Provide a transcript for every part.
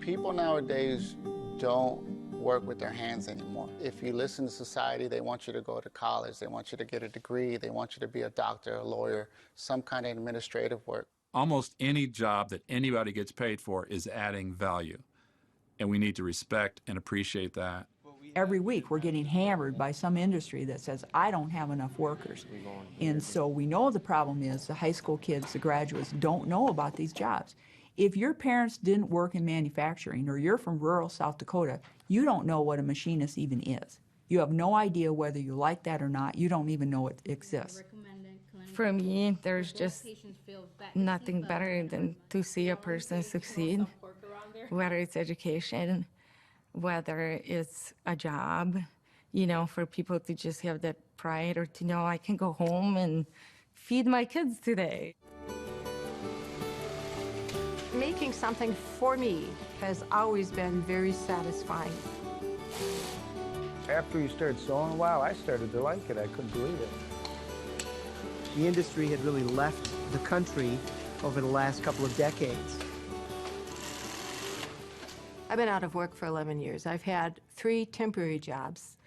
People nowadays don't work with their hands anymore. If you listen to society, they want you to go to college, they want you to get a degree, they want you to be a doctor, a lawyer, some kind of administrative work. Almost any job that anybody gets paid for is adding value, and we need to respect and appreciate that. Every week we're getting hammered by some industry that says, I don't have enough workers. And so we know the problem is the high school kids, the graduates, don't know about these jobs. If your parents didn't work in manufacturing or you're from rural South Dakota, you don't know what a machinist even is. You have no idea whether you like that or not. You don't even know it exists. For me, there's just nothing better than to see a person succeed, whether it's education, whether it's a job, you know, for people to just have that pride or to know I can go home and feed my kids today. Making something for me has always been very satisfying. After you start sewing, wow, I started to like it. I couldn't believe it. The industry had really left the country over the last couple of decades. I've been out of work for 11 years. I've had 3 temporary jobs,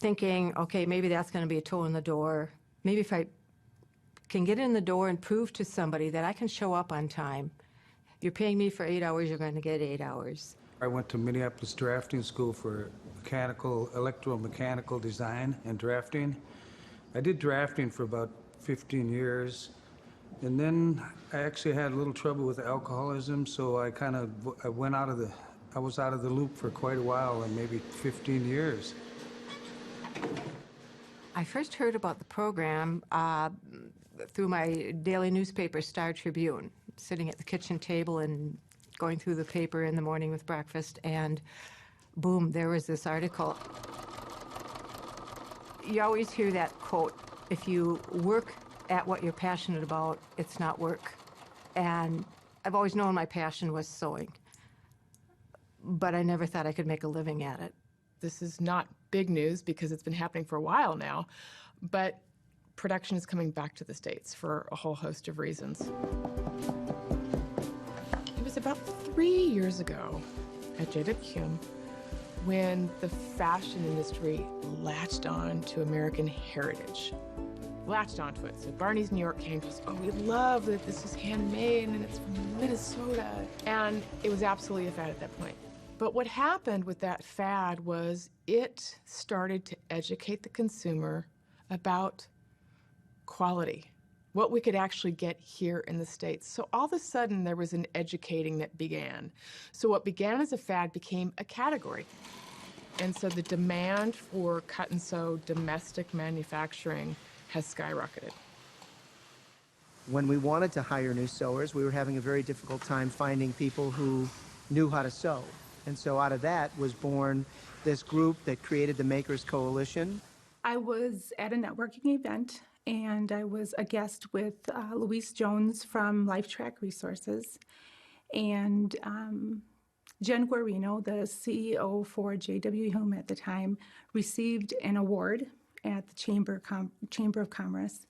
thinking, okay, maybe that's going to be a toe in the door. Maybe if I can get in the door and prove to somebody that I can show up on time. You're paying me for 8 hours, you're going to get 8 hours. I went to Minneapolis Drafting School for electromechanical design and drafting. I did drafting for about 15 years. And then I actually had a little trouble with alcoholism, so I was out of the loop for quite a while, like maybe 15 years. I first heard about the program through my daily newspaper, Star Tribune, sitting at the kitchen table and going through the paper in the morning with breakfast, and boom, there was this article. You always hear that quote, if you work at what you're passionate about, it's not work. And I've always known my passion was sewing, but I never thought I could make a living at it. This is not big news because it's been happening for a while now, but production is coming back to the States for a whole host of reasons. It was about 3 years ago at JW when the fashion industry latched on to American heritage. Latched onto it. So Barney's New York came to us, oh, we love that this is handmade and it's from Minnesota. And it was absolutely a fad at that point. But what happened with that fad was it started to educate the consumer about quality, what we could actually get here in the States. So all of a sudden there was an educating that began. So what began as a fad became a category. And so the demand for cut and sew domestic manufacturing has skyrocketed. When we wanted to hire new sewers, we were having a very difficult time finding people who knew how to sew. And so out of that was born this group that created the Makers Coalition. I was at a networking event, and I was a guest with Louise Jones from LifeTrack Resources. And Jen Guarino, the CEO for J.W. Hume at the time, received an award at the Chamber of Commerce,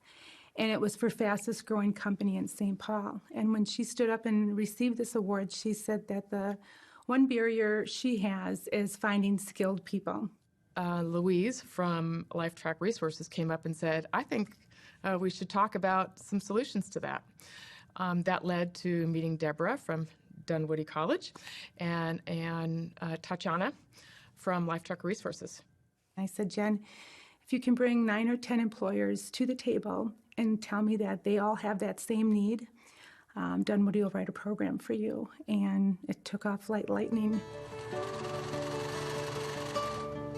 and it was for fastest growing company in St. Paul. And when she stood up and received this award, she said that the one barrier she has is finding skilled people. Louise from LifeTrack Resources came up and said, I think we should talk about some solutions to that. That led to meeting Debra from Dunwoody College and Tatiana from LifeTrack Resources. I said, Jen, if you can bring 9 or 10 employers to the table and tell me that they all have that same need, Dunwoody will write a program for you. And it took off like lightning.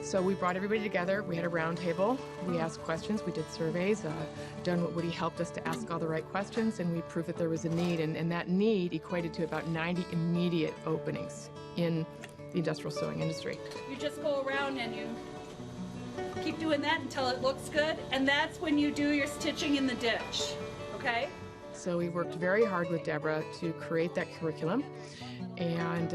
So we brought everybody together. We had a round table. We asked questions. We did surveys. Dunwoody helped us to ask all the right questions, and we proved that there was a need. And that need equated to about 90 immediate openings in the industrial sewing industry. You just go around and you keep doing that until it looks good, and that's when you do your stitching in the ditch, okay? So we worked very hard with Debra to create that curriculum, and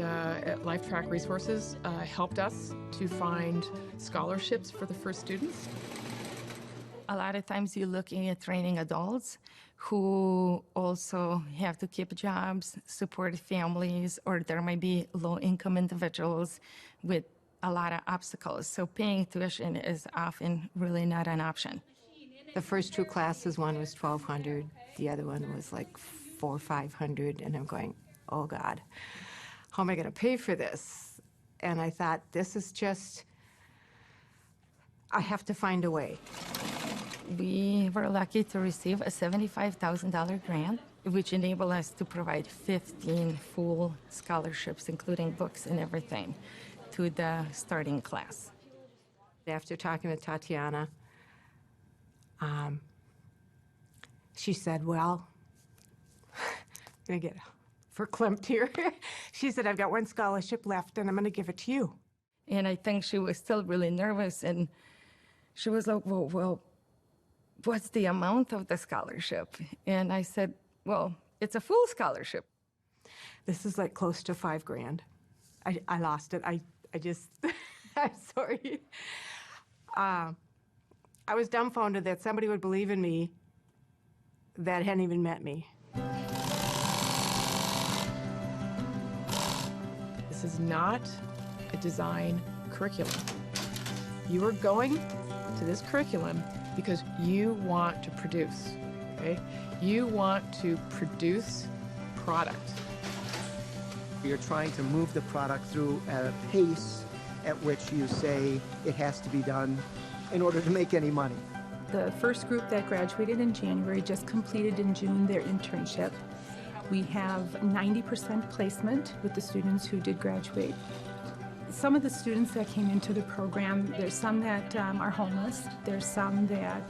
LifeTrack Resources helped us to find scholarships for the first students. A lot of times you're looking at training adults who also have to keep jobs, support families, or there might be low-income individuals with a lot of obstacles. So paying tuition is often really not an option. The first two classes, one was $1,200, the other one was like $400 or $500, and I'm going, oh God, how am I going to pay for this? And I thought, this is just, I have to find a way. We were lucky to receive a $75,000 grant, which enabled us to provide 15 full scholarships, including books and everything, to the starting class. After talking with Tatiana, she said, well, I'm going to get verklempt here. She said, I've got one scholarship left, and I'm going to give it to you. And I think she was still really nervous, and she was like, well, what's the amount of the scholarship? And I said, well, it's a full scholarship. This is like close to $5,000. I lost it. I just, I'm sorry. I was dumbfounded that somebody would believe in me that hadn't even met me. This is not a design curriculum. You are going to this curriculum because you want to produce, okay? You want to produce product. You're trying to move the product through at a pace at which you say it has to be done in order to make any money. The first group that graduated in January just completed in June their internship. We have 90% placement with the students who did graduate. Some of the students that came into the program, there's some that are homeless, there's some that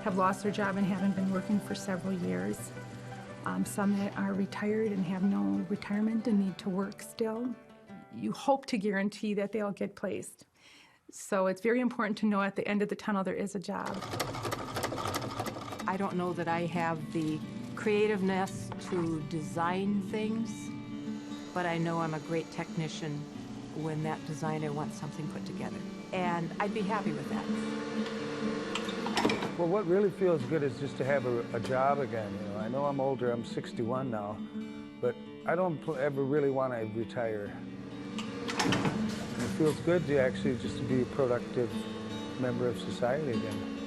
have lost their job and haven't been working for several years, some that are retired and have no retirement and need to work still. You hope to guarantee that they'll get placed. So it's very important to know at the end of the tunnel there is a job. I don't know that I have the creativeness to design things, but I know I'm a great technician when that designer wants something put together. And I'd be happy with that. Well, what really feels good is just to have a job again. You know, I know I'm older, I'm 61 now, but I don't ever really want to retire. It feels good to actually just to be a productive member of society again.